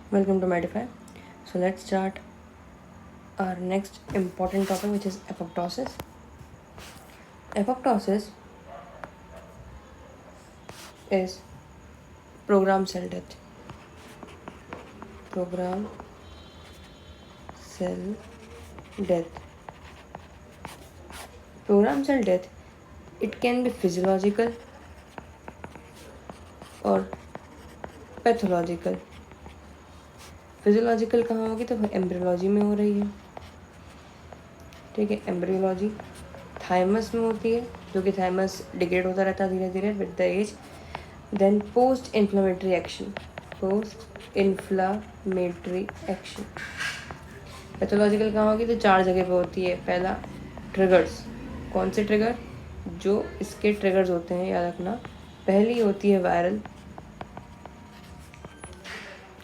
Welcome to Medify. So let's start our next important topic, which is apoptosis. Apoptosis is programmed cell death. Programmed cell death. Programmed cell death, it can be physiological और pathological. Physiological कहाँ होगी? तो embryology में हो रही है. ठीक है, एम्ब्रियोलॉजी थाइमस में होती है, जो कि थाइमस डिग्रेड होता रहता है धीरे धीरे with the age. Then post inflammatory action. Post inflammatory action pathological कहाँ होगी? तो 4 जगह पे होती है. पहला, ट्रिगर्स. कौन से ट्रिगर? जो इसके ट्रिगर्स होते हैं, याद रखना. पहली होती है वायरल,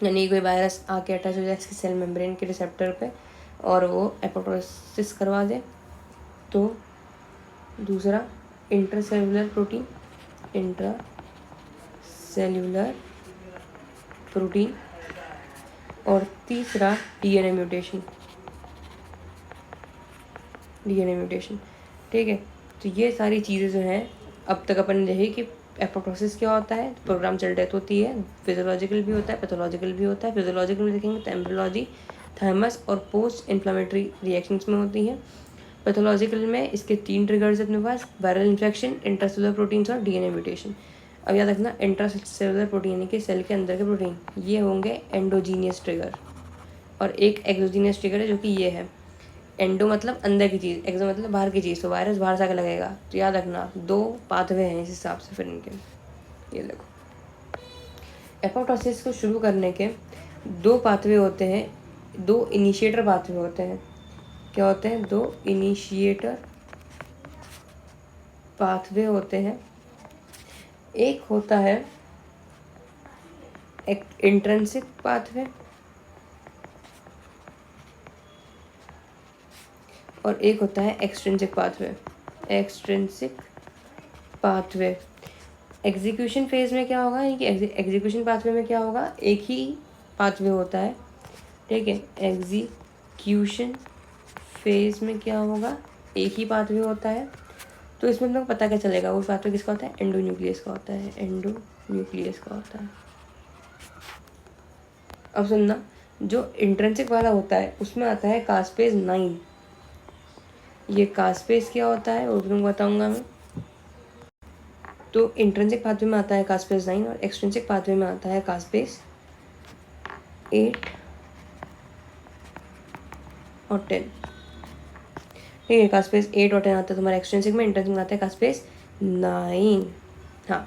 यानी कोई वायरस आके अटैच हो जाए इसकी सेल मेम्ब्रेन के रिसेप्टर पे और वो एपोप्टोसिस करवा दे. तो दूसरा, इंट्रासेल्युलर प्रोटीन. Intracellular protein. और तीसरा, डीएनए म्यूटेशन. DNA mutation. ठीक है, तो ये सारी चीज़ें जो हैं अब तक अपन ने देखी कि एपोप्टोसिस क्या होता है. प्रोग्राम सेल डेथ होती है. फिजियोलॉजिकल भी होता है, पैथोलॉजिकल भी होता है. फिजियोलॉजिकल में देखेंगे तो एम्ब्रियोलॉजी, थाइमस और पोस्ट इन्फ्लामेटरी रिएक्शंस में होती है. पैथोलॉजिकल में इसके 3 ट्रिगर्स अपने पास: वायरल इन्फेक्शन, इंट्रासेलुलर प्रोटीन्स और डीएनए म्यूटेशन. अब याद रखना, इंट्रासेलुलर प्रोटीन यानी कि सेल के अंदर के प्रोटीन, ये होंगे एंडोजीनियस ट्रिगर. और एक एक्सोजीनियस ट्रिगर है, जो कि ये है. एंडो मतलब अंदर की चीज़, एक्सो मतलब बाहर की चीज़. तो वायरस बाहर से आके लगेगा. तो याद रखना 2 पाथवे हैं इस हिसाब से फिर इनके. ये देखो, एपोप्टोसिस को शुरू करने के 2 पाथवे होते हैं. 2 इनिशिएटर पाथवे होते हैं. क्या होते हैं? 2 इनिशिएटर पाथवे होते हैं. एक होता है इंट्रिंसिक पाथवे और एक होता है extrinsic pathway. Extrinsic pathway execution phase में क्या होगा? यानी कि एग्जीक्यूशन पाथवे में क्या होगा? एक ही पाथवे होता है. ठीक है, एग्जीक्यूशन फेज में क्या होगा? एक ही पाथवे होता है. तो इसमें तुमको पता क्या चलेगा? वो पाथवे किसका होता है? एंडोन्यूक्लियस का होता है. एंडोन्यूक्लियस का होता है. अब सुनना, जो इंट्रिंसिक वाला होता है उसमें आता है कास्पेज 9. ये कास्पेज क्या होता है वो तुमको बताऊंगा मैं. तो इंट्रिंसिक पाथवे में आता है कास्पेज 9 और एक्सट्रिंसिक पाथवे में आता है कास्पेज 8 और 10. ठीक है, कास्पेज 8 और 10 आता है तुम्हारा एक्सट्रिंसिक में. इंट्रिंसिक में आता है कास्पेज 9. हाँ,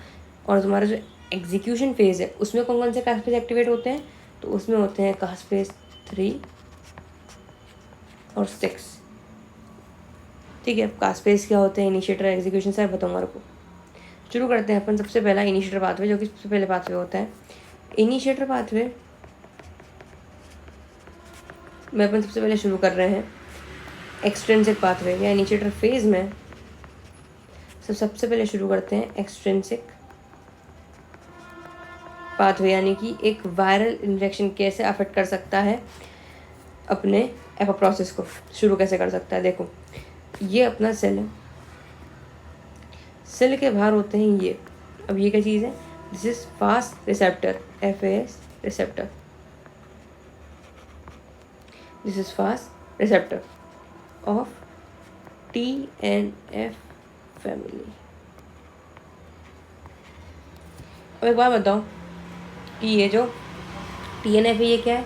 और तुम्हारा जो एग्जीक्यूशन फेज है उसमें कौन कौन से कास्पेज एक्टिवेट होते हैं? तो उसमें होते हैं कास्पेज 3 और 6. ठीक है, कास्पेज क्या होते हैं, इनिशिएटर, एग्जीक्यूशन, सब बताऊंगा. आपको शुरू करते हैं अपन. सबसे पहला इनिशिएटर पाथवे, जो कि सबसे पहले पाथवे होता है. इनिशिएटर पाथवे में अपन सबसे पहले शुरू कर रहे हैं एक्सट्रिंसिक पाथवे या इनिशिएटर फेज में. सबसे पहले शुरू करते हैं एक्सट्रिंसिक पाथवे, यानी कि एक वायरल इन्फेक्शन कैसे अफेक्ट कर सकता है अपने एपोप्टोसिस को. शुरू कैसे कर सकता है? देखो, ये अपना सेल है. सेल के बाहर होते हैं ये. अब ये क्या चीज़ है? This is fast receptor, FAS receptor. This is fast receptor of TNF family. अब एक बात बताओ कि ये जो TNF है ये क्या है?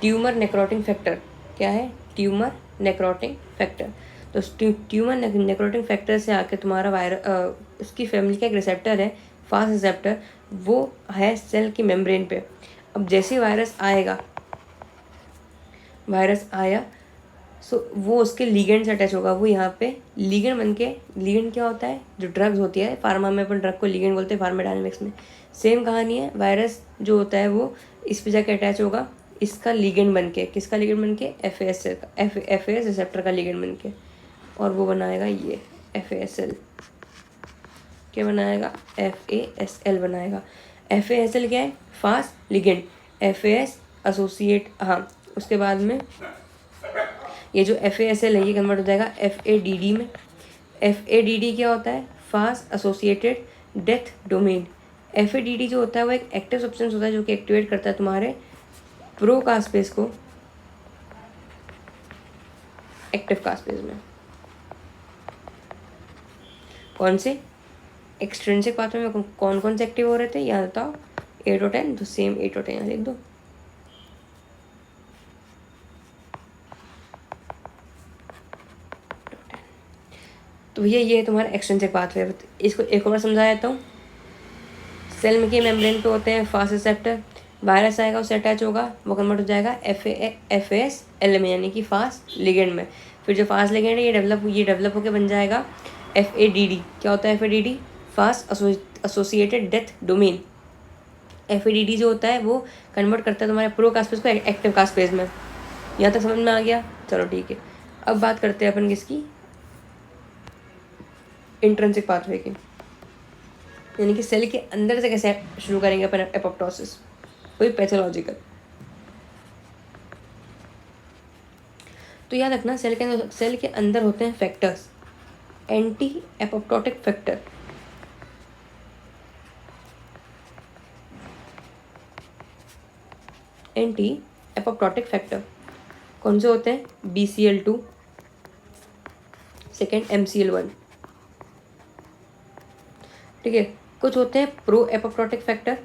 Tumour necrotizing factor. क्या है? Tumour necrotizing factor. तो ट्यूमर नेक्रोटिंग फैक्टर से आके तुम्हारा उसकी फैमिली का एक रिसेप्टर है, फास्ट रिसेप्टर. वो है सेल की मेम्ब्रेन पे. अब जैसे वायरस आया सो वो उसके लिगेंड से अटैच होगा. वो यहाँ पे लिगेंड बन के, लिगेंड क्या होता है? जो ड्रग्स होती है फार्मा में, अपन ड्रग को लिगेंड बोलते हैं. फार्माडायनेमिक्स में सेम कहानी है. वायरस जो होता है वो इस पे जाके अटैच होगा, इसका लिगेंड बन के. किसका लिगेंड बन के? FAS रिसेप्टर का लिगेंड बन के. और वो बनाएगा ये FASL. क्या बनाएगा? FASL बनाएगा. FASL क्या है? Fast ligand. FAS एसोसिएट, हाँ उसके बाद में ये जो FASL है ये कन्वर्ट हो जाएगा FADD में। FADD क्या होता है? Fast associated death domain. FADD जो होता है वो एक एक्टिव सब्सटेंस होता है जो कि एक्टिवेट करता है तुम्हारे प्रो कास्पेस को एक्टिव कास्पेस में। कौन से एक्सट्रिंसिक पाथवे में कौन कौन से एक्टिव हो रहे थे याद बताओ? 8 और 10, तो सेम 8 और 10 यहाँ लिख दो। तो भैया ये है तुम्हारा एक्सट्रिंसिक पाथवे। इसको एक और बार समझा देता हूँ। सेल में के मेम्ब्रेन पे होते हैं फास्ट रिसेप्टर, वायरस आएगा उससे अटैच होगा, वो कन्वर्ट हो जाएगा FASL में यानी कि फास्ट लिगेंड में। फिर जो फास्ट लिगेंड है ये डेवलप होकर बन जाएगा FADD। क्या होता है FADD? Fast associated death domain. FADD जो होता है वो कन्वर्ट करता है तुम्हारे प्रो कास्पेस को एक्टिव कास्पेस में। यहाँ तक समझ में आ गया? चलो ठीक है। अब बात करते हैं अपन किसकी? इंट्रिंसिक पाथवे की, यानी कि सेल के अंदर से कैसे शुरू करेंगे अपन एपोप्टोसिस, कोई पैथोलॉजिकल। तो याद रखना सेल के अंदर होते हैं factors, anti apoptotic factor. Anti apoptotic factor कौन से होते हैं? BCL2, second MCL1। ठीक है। कुछ होते हैं प्रो एपोप्टोटिक फैक्टर,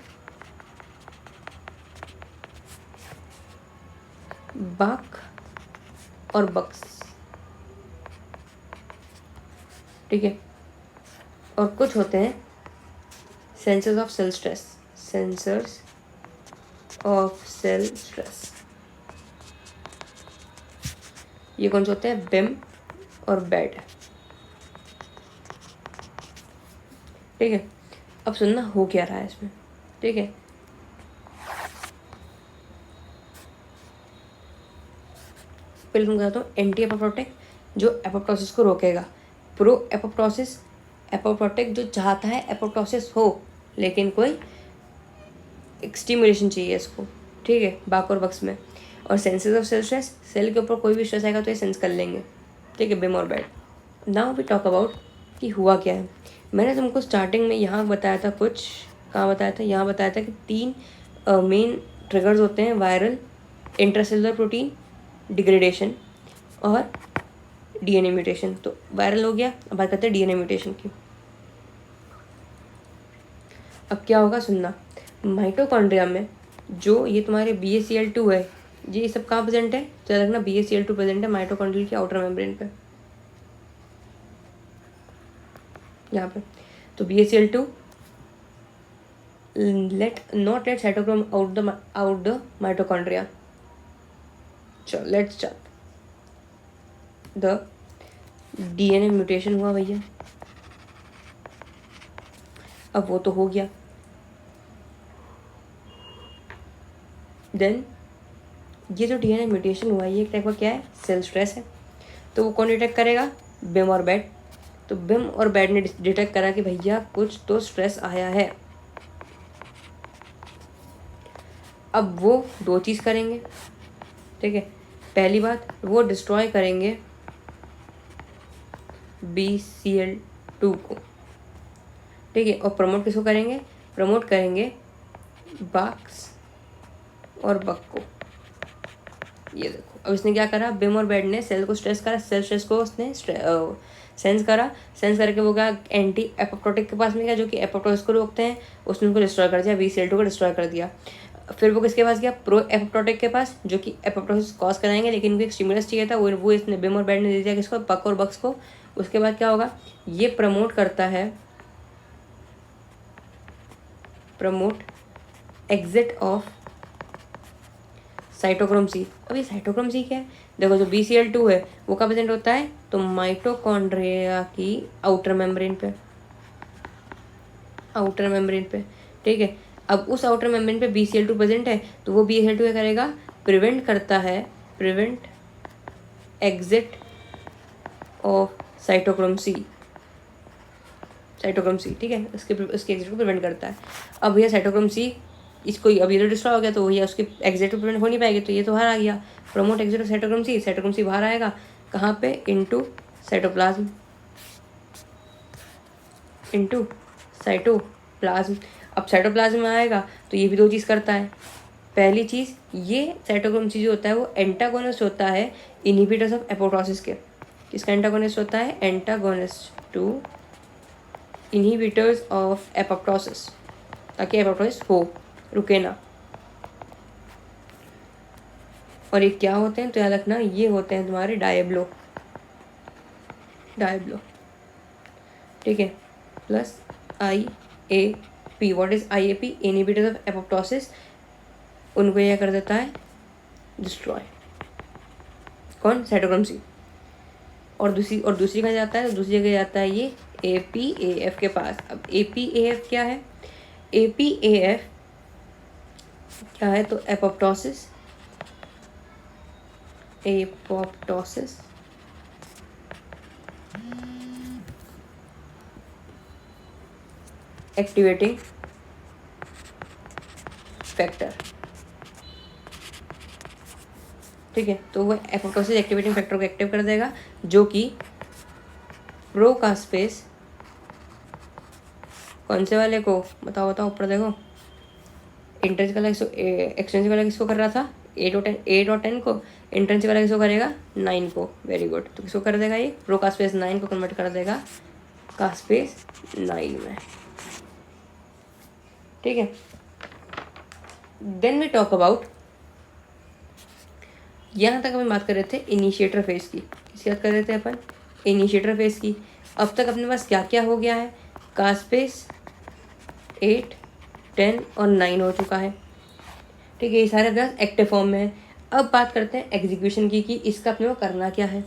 बाक और बक्स। ठीक है। और कुछ होते हैं sensors of cell stress, sensors of cell stress. ये कौन से होते हैं? बिम और बेड। ठीक है। अब सुनना हो क्या रहा है इसमें। ठीक है। पहले तुम बताता हूँ एंटी एपोप्टोटिक जो एपोप्टोसिस को रोकेगा, प्रो एपोप्टोसिस एपोप्टोटिक जो चाहता है एपोप्टोसिस हो लेकिन कोई स्टिमुलेशन चाहिए इसको। ठीक है, बाक और बक्स में। और senses of cell stress, cell के ऊपर कोई भी स्ट्रेस आएगा तो ये सेंस कर लेंगे। ठीक है, बिम और Bad. Now we talk about कि हुआ क्या है। मैंने तुमको स्टार्टिंग में यहाँ बताया था, कुछ कहाँ बताया था, यहाँ बताया था कि 3 मेन ट्रिगर्स होते हैं, वायरल, इंट्रासेलुलर प्रोटीन डिग्रेडेशन और DNA म्यूटेशन। तो वायरल हो गया, अब बात करते हैं DNA म्यूटेशन की। अब क्या होगा सुनना, माइटोकॉन्ड्रिया में जो ये तुम्हारे BACL2 है, ये सब कहाँ प्रेजेंट है? तो याद रखना BACL2 प्रेजेंट है माइटोकॉन्ड्रियल की आउटर मेम्ब्रेन पे, यहाँ पे। तो BACL2 not let cytochrome out the mitochondria. चलो let's start. The DNA mutation हुआ भैया, अब वो तो हो गया। देन ये जो DNA म्यूटेशन हुआ ये एक टाइप का क्या है? सेल स्ट्रेस है। तो वो कौन डिटेक्ट करेगा? बिम और बेड। तो बिम और बेड ने डिटेक्ट करा कि भैया कुछ तो स्ट्रेस आया है। अब वो 2 चीज़ करेंगे। ठीक है, पहली बात वो डिस्ट्रॉय करेंगे BCL2 को। ठीक है, और प्रमोट किसको करेंगे? प्रमोट करेंगे बाक्स और बक को। ये देखो, अब इसने क्या करा, बिम और बेड ने सेल को स्ट्रेस करा, सेल स्ट्रेस को उसने सेंस करा, सेंस करके वो क्या एंटी एपोप्टोटिक के पास में गया जो कि एपोप्टोसिस को रोकते हैं, उसने उनको डिस्ट्रॉय कर दिया, BCL2 को डिस्ट्रॉय कर दिया। फिर वो किसके पास गया? प्रो एपोप्टोटिक के पास जो कि एपोप्टोसिस कॉज कराएंगे, लेकिन उनको एक स्टिमुलस चाहिए था, वो इसने बिम और बेड ने दे दिया किसको? बक और बक्स को। उसके बाद क्या होगा, ये प्रमोट करता है, promote exit of cytochrome C। अब ये साइटोक्रोम C क्या है? देखो जो BCL2 है वो कहाँ प्रेजेंट होता है? तो माइटोकॉन्ड्रिया की आउटर मेम्ब्रेन पे, आउटर मेम्ब्रेन पे। ठीक है, अब उस आउटर मेम्ब्रेन पे BCL2 प्रेजेंट है, तो वो BCL2 क्या करेगा? प्रिवेंट करता है, prevent exit of cytochrome C, cytochrome C। ठीक है, उसके एग्जिट को प्रिवेंट करता है। अब भैया साइटोक्रोम C इसको अब ये तो डिस्ट्रॉय हो गया, तो ये उसके एग्जिट पे प्रिवेंट हो नहीं पाएगी, तो ये तो बाहर आ गया। Promote exit of cytochrome c बाहर आएगा कहाँ पे, इनटू साइटोप्लाज्म, इनटू साइटोप्लाज्म। अब साइटोप्लाज्म में आएगा तो ये भी दो चीज़ करता है। पहली चीज़, ये साइटोक्रोम सी जो होता है वो एंटागोनिस्ट होता है इनहिबिटर्स ऑफ एपोप्टोसिस के। किसका एंटागोनिस्ट होता है, antagonist to inhibitors of apoptosis, ताकि एपोप्टोसिस हो, रुके ना। और ये क्या होते हैं तो याद रखना, ये होते हैं तुम्हारे डायब्लो, ठीक है। Plus IAP, what is IAP, inhibitors of apoptosis, उनको यह कर देता है डिस्ट्रॉय, कौन, साइटोक्रोम सी। और दूसरी कहाँ जाता है, तो दूसरी जगह जाता है ये APAF के पास। अब APAF क्या है, APAF क्या है, तो एपोप्टोसिस एक्टिवेटिंग फैक्टर, ठीक है। तो वो एपोप्टोसिस एक्टिवेटिंग फैक्टर को एक्टिव कर देगा, जो कि प्रोकास्पेस, कौन से वाले को, बताओ ऊपर देखो, इंट्रेंसिक वाला एक्सटेंसिव वाला किसको कर रहा था, 8 और 10 को। इंट्रेंसिक वाला किसको करेगा, 9 को। Very good. तो किसको कर देगा, ये प्रोकास्पेस 9 को कन्वर्ट कर देगा कास्पेस 9 में, ठीक है। देन वी टॉक अबाउट, यहाँ तक हम बात कर रहे थे इनिशिएटर फेज की। किसकी बात कर रहे थे अपन, इनिशिएटर फेज की। अब तक अपने पास क्या क्या हो गया है, कास्पेस 8, 10 और 9 हो चुका है, ठीक है। ये सारे अपने पास एक्टिव फॉर्म में है। अब बात करते हैं एग्जीक्यूशन की, कि इसका अपने को करना क्या है।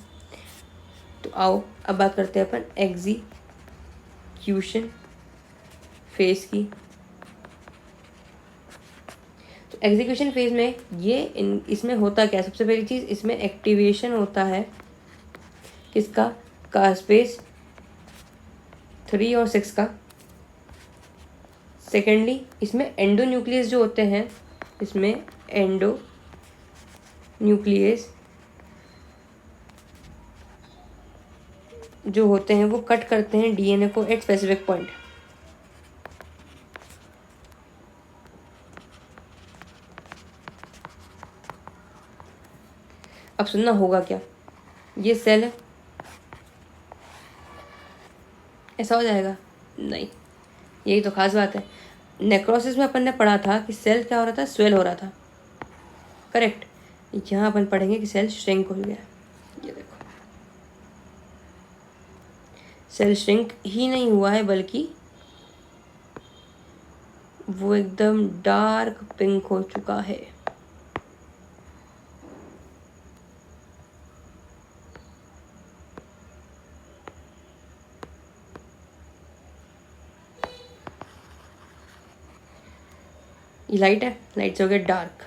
तो आओ अब बात करते हैं अपन एग्जीक्यूशन फेज की। तो एग्जीक्यूशन फेज में इसमें होता क्या है, सबसे पहली चीज़, इसमें एक्टिवेशन होता है किसका, कास्पेस 3 और 6 का। सेकेंडली, इसमें एंडोन्यूक्लियस जो होते हैं, इसमें एंडोन्यूक्लियस जो होते हैं वो कट करते हैं DNA को एट स्पेसिफिक पॉइंट। अब सुनना होगा क्या, ये सेल है, ऐसा हो जाएगा, नहीं। यही तो खास बात है। नेक्रोसिस में अपन ने पढ़ा था कि सेल क्या हो रहा था, स्वेल हो रहा था, करेक्ट। यहाँ अपन पढ़ेंगे कि सेल श्रिंक हो गया। ये देखो, सेल श्रिंक ही नहीं हुआ है, बल्कि वो एकदम डार्क पिंक हो चुका है। ये लाइट है, लाइट से हो गया डार्क।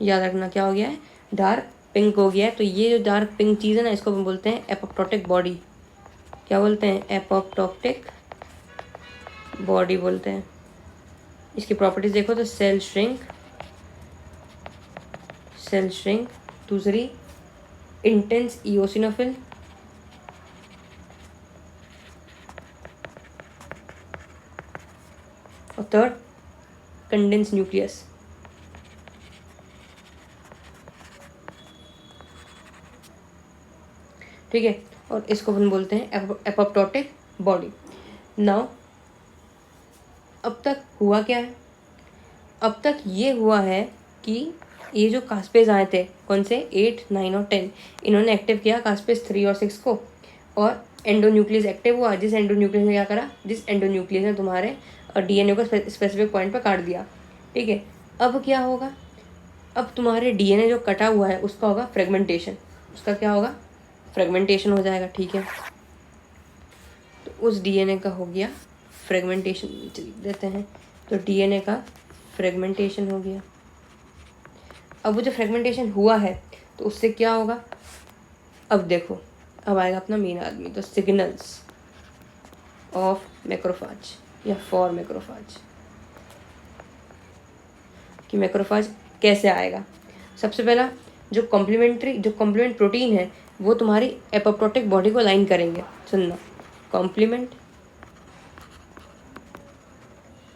याद रखना क्या हो गया है, डार्क पिंक हो गया है। तो ये जो डार्क पिंक चीज़ है ना, इसको हम बोलते हैं एपोप्टोटिक बॉडी। क्या बोलते हैं, एपोप्टोटिक बॉडी बोलते हैं। इसकी प्रॉपर्टीज देखो तो सेल श्रिंक, दूसरी इंटेंस इओसिनोफिल, और थर्ड कंडेंस न्यूक्लियस। ठीक है, और इसको हम बोलते हैं एपोप्टोटिक बॉडी। नाउ अब तक हुआ क्या है, अब तक ये हुआ है कि ये जो कास्पेज आए थे, कौन से, 8, 9 और 10, इन्होंने एक्टिव किया कास्पेज 3 और 6 को, और एंडोन्यूक्लियस एक्टिव हुआ। जिस एंडोन्यूक्लियस ने क्या करा, जिस एंडोन्यूक्लियस ने तुम्हारे DNA को स्पेसिफिक पॉइंट पर काट दिया, ठीक है। अब क्या होगा, अब तुम्हारे DNA जो कटा हुआ है उसका होगा फ्रेगमेंटेशन। उसका क्या होगा, फ्रेगमेंटेशन हो जाएगा, ठीक है। तो उस DNA का हो गया फ्रेगमेंटेशन, लिख देते हैं। तो DNA का फ्रेगमेंटेशन हो गया। अब वो जो फ्रेगमेंटेशन हुआ है तो उससे क्या होगा, अब देखो, अब आएगा अपना मेन आदमी, तो सिग्नल्स ऑफ मैक्रोफाज या फॉर मैक्रोफाज। कि मैक्रोफाज कैसे आएगा। सबसे पहला जो कॉम्प्लीमेंट प्रोटीन है वो तुम्हारी एपोप्टोटिक बॉडी को लाइन करेंगे। सुनना, complement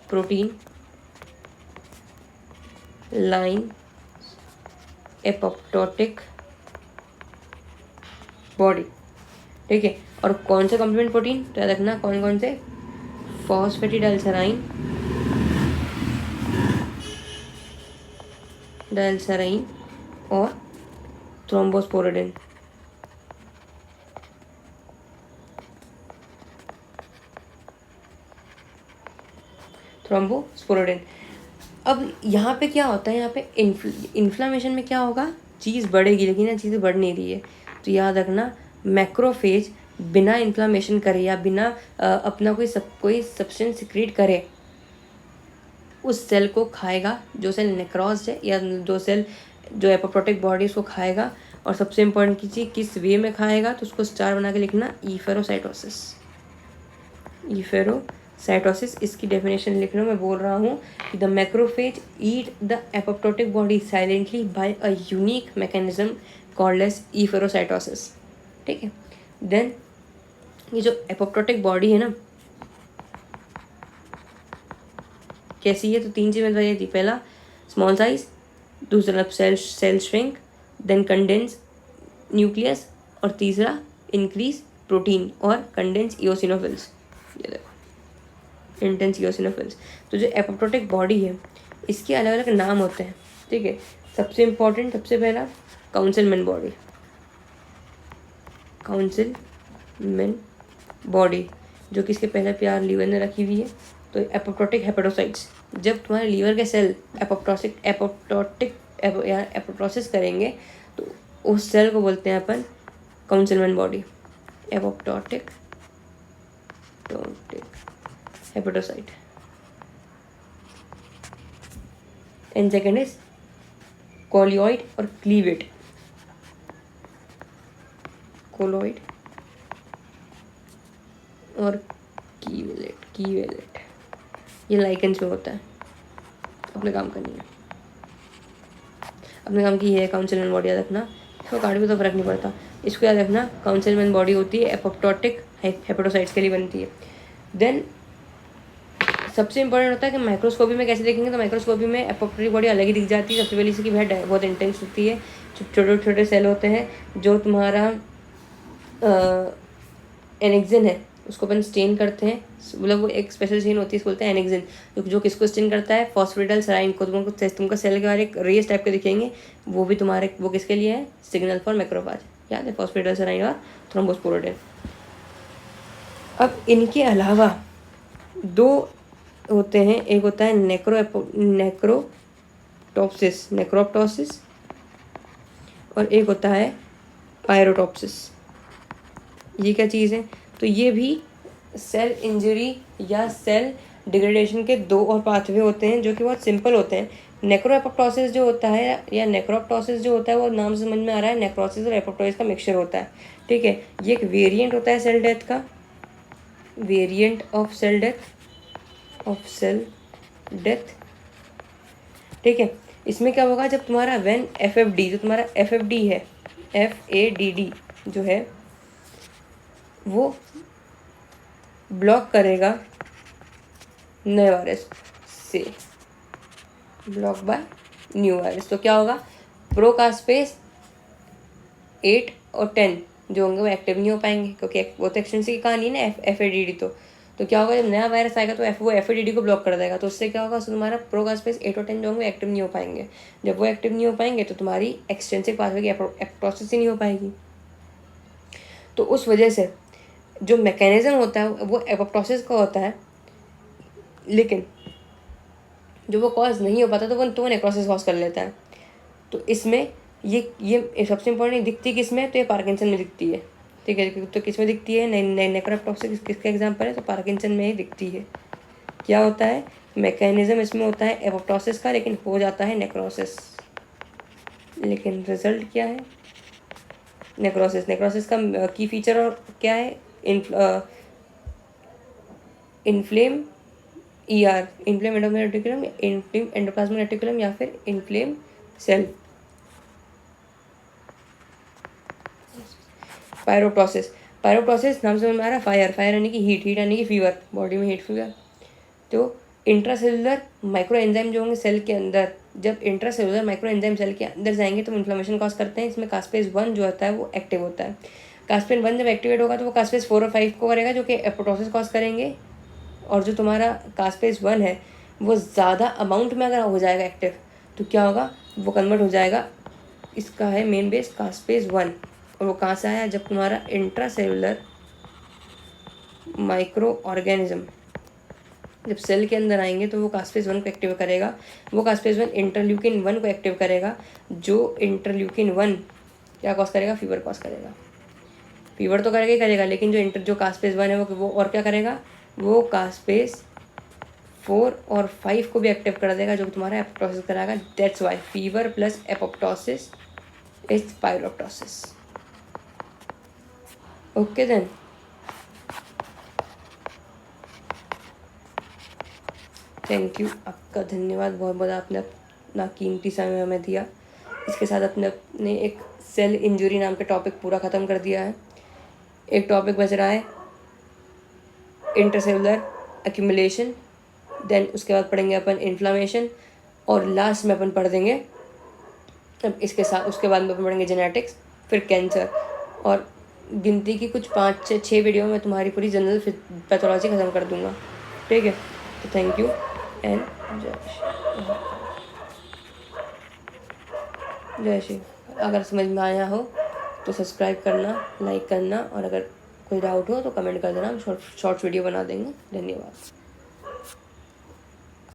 protein line apoptotic body, ठीक है। और कौन से कॉम्प्लीमेंट प्रोटीन तो याद रखना, कौन कौन से, फॉस्फेटिडाइलसराइन और थ्रोम्बोस्पोरिडिन। अब यहाँ पे क्या होता है, यहाँ पे इन्फ्लामेशन में क्या होगा, चीज़ बढ़ेगी लेकिन ये चीज़ बढ़ नहीं रही है। तो याद रखना मैक्रोफेज बिना इन्फ्लामेशन करे या बिना अपना कोई सब्सटेंस सिक्रीट करे उस सेल को खाएगा जो सेल नेक्रोज है, या जो एपोप्टोटिक बॉडी उसको खाएगा। और सबसे इम्पोर्टेंट की चीज़ किस वे में खाएगा, तो उसको स्टार बना के लिखना, ईफेरोसाइटोसिस। इसकी डेफिनेशन लिख लो, मैं बोल रहा हूँ कि the macrophage eat the apoptotic body silently by a unique mechanism called as efferocytosis, ठीक है। देन ये जो एपोप्टोटिक बॉडी है ना कैसी है, तो 3 चीज़ें बताई थी। पहला स्मॉल साइज, दूसरा cell shrink, then condense nucleus, और तीसरा इंक्रीज प्रोटीन और कंडेंस इओसिनोफिल्स। ये देखो इंटेंस इओसिनोफिल्स। तो जो एपोप्टोटिक बॉडी है इसके अलग अलग नाम होते हैं, ठीक है। सबसे इम्पोर्टेंट, सबसे पहला काउंसिलमेन बॉडी जो कि इसके पहले प्यार लीवर ने रखी हुई है। तो एपोप्टोटिक हेपेटोसाइट्स, जब तुम्हारे लीवर के सेल एपोप्टोसिस करेंगे तो उस सेल को बोलते हैं अपन Councilman body, apoptotic hepatocyte. And second is colloid और क्लीवेट। कोलोइड और कीवेलेट ये लाइकेंस में होता है। अपने काम करनी है, अपने काम की है काउंसिलमेन बॉडी याद रखना। इसको काट भी तो फर्क नहीं पड़ता, इसको याद रखना। काउंसिलमेन बॉडी होती है एपोप्टोटिक हेपेटोसाइट्स के लिए बनती है। देन सबसे इंपॉर्टेंट होता है कि माइक्रोस्कोपी में कैसे देखेंगे, तो माइक्रोस्कोपी में एपोप्टोटिक बॉडी अलग ही दिख जाती है। सबसे पहले इसकी बहुत इंटेंस होती है, छोटे छोटे सेल होते हैं। जो तुम्हारा एनेक्सिन है उसको अपन स्टेन करते हैं, मतलब वो एक स्पेशल चेन होती है, इसको बोलते हैं एनेक्सिन। जो किसको स्टेन करता है, फॉस्फेटिडाइलसराइन को। तुमको सेल के बारे एक रेस टाइप के दिखेंगे, वो किसके लिए है, सिग्नल फॉर मैक्रोफाज। याद है, फॉस्फेटिडाइलसराइन और थ्रोम्बोस्पोरिडिन। अब इनके अलावा 2 होते हैं, एक होता है नेक्रोप्टोसिस और एक होता है पायरोटॉप्सिस। ये क्या चीज़ है, तो ये भी सेल इंजरी या सेल डिग्रेडेशन के 2 और पाथवे होते हैं जो कि बहुत सिंपल होते हैं। नेक्रोएपोप्टोसिस जो होता है या नेक्रोप्टोसिस जो होता है वो नाम से समझ में आ रहा है, नेक्रोसिस और एपोप्टोसिस का मिक्सचर होता है, ठीक है। ये एक वेरिएंट होता है सेल डेथ का, वेरिएंट ऑफ सेल डेथ, ठीक है। इसमें क्या होगा, जब तुम्हारा व्हेन FFD, जो तुम्हारा FFD है, FADD जो है वो ब्लॉक करेगा नए वायरस से, ब्लॉक बाय न्यू वायरस। तो क्या होगा, प्रोकास्पेस 8 और 10 जो होंगे वो एक्टिव नहीं हो पाएंगे, क्योंकि वो तो एक्सटेंसिव की कहानी है ना FADD। तो क्या होगा, जब नया वायरस आएगा तो वो FADD को ब्लॉक कर देगा। तो उससे क्या होगा, तुम्हारा प्रोकास्पेस 8 और 10 जो होंगे एक्टिव नहीं हो पाएंगे। जब वो एक्टिव नहीं हो पाएंगे तो तुम्हारी एक्सटेंसिव पाथवे की एपोप्टोसिस ही नहीं हो पाएगी। तो उस वजह से जो मैकेनिज्म होता है वो एपोप्टोसिस का होता है, लेकिन जो वो कॉज नहीं हो पाता तो वो नेक्रोसिस कॉज कर लेता है। तो इसमें ये सबसे इम्पोर्टेंट दिखती किस में, तो ये पार्किंसन में दिखती है, ठीक है। तो किस में दिखती है, नेक्रोप्टोसिस किसका एग्जाम्पल है, तो पार्किंसन में ही दिखती है। क्या होता है, मैकेनिज्म इसमें होता है एपोप्टोसिस का, लेकिन हो जाता है नेक्रोसिस। लेकिन रिजल्ट क्या है, नेक्रोसिस का की फीचर और क्या है, inflame ER inflame endoplasmic reticulum, inflame endoplasmic reticulum या फिर इन्फ्लेम सेल। पायरोप्रोसेस, पायरोप्रोसेस नाम से हमारा फायर, फायर यानी कि हीट, हीट यानी कि फीवर, बॉडी में हीट फीवर। तो इंट्रासेलुलर माइक्रो एंजाइम जो होंगे सेल के अंदर, जब इंट्रासेलुलर माइक्रो एंजाइम सेल के अंदर जाएंगे तो इन्फ्लेमेशन कॉज करते हैं। इसमें कास्पेज 1 जो होता है वो एक्टिव होता है। कास्पेज 1 जब एक्टिवेट होगा तो वो कास्पेज 4 और 5 को करेगा जो कि एपोप्टोसिस कॉज करेंगे। और जो तुम्हारा कास्पेज 1 है वो ज़्यादा अमाउंट में अगर हो जाएगा एक्टिव तो क्या होगा, वो कन्वर्ट हो जाएगा, इसका है मेन बेस कास्पेज 1। और वो कहाँ से आया, जब तुम्हारा इंट्रासेलुलर माइक्रो ऑर्गेनिज्म जब सेल के अंदर आएंगे तो वो कास्पेज 1 को एक्टिव करेगा। वो कास्पेज 1 इंटरल्यूकिन 1 को एक्टिव करेगा, जो इंटरल्यूकिन 1 क्या कॉज करेगा, फीवर कॉज करेगा। फीवर तो करेगा ही करेगा, लेकिन जो कास्पेज 1 है वो और क्या करेगा, वो कास्पेज 4 और 5 को भी एक्टिव कर देगा, जो तुम्हारा एपोप्टोसिस कराएगा। That's why fever plus apoptosis is pyroptosis. Okay then, thank you, आपका धन्यवाद बहुत बहुत, आपने अपना कीमती समय हमें दिया। इसके साथ अपने एक सेल इंजरी नाम के टॉपिक पूरा ख़त्म कर दिया है। एक टॉपिक बच रहा है इंटरसेलुलर एक्यूमुलेशन, देन उसके बाद पढ़ेंगे अपन इन्फ्लामेशन, और लास्ट में अपन पढ़ देंगे अब इसके साथ, उसके बाद में अपन पढ़ेंगे जेनेटिक्स, फिर कैंसर। और गिनती की कुछ 5 से 6 वीडियो में तुम्हारी पूरी जनरल पैथोलॉजी ख़त्म कर दूंगा। ठीक है, तो थैंक यू एंड जय श्री। अगर समझ में आया हो तो सब्सक्राइब करना, लाइक करना, और अगर कोई डाउट हो तो कमेंट कर देना, हम शॉर्ट्स वीडियो बना देंगे। धन्यवाद।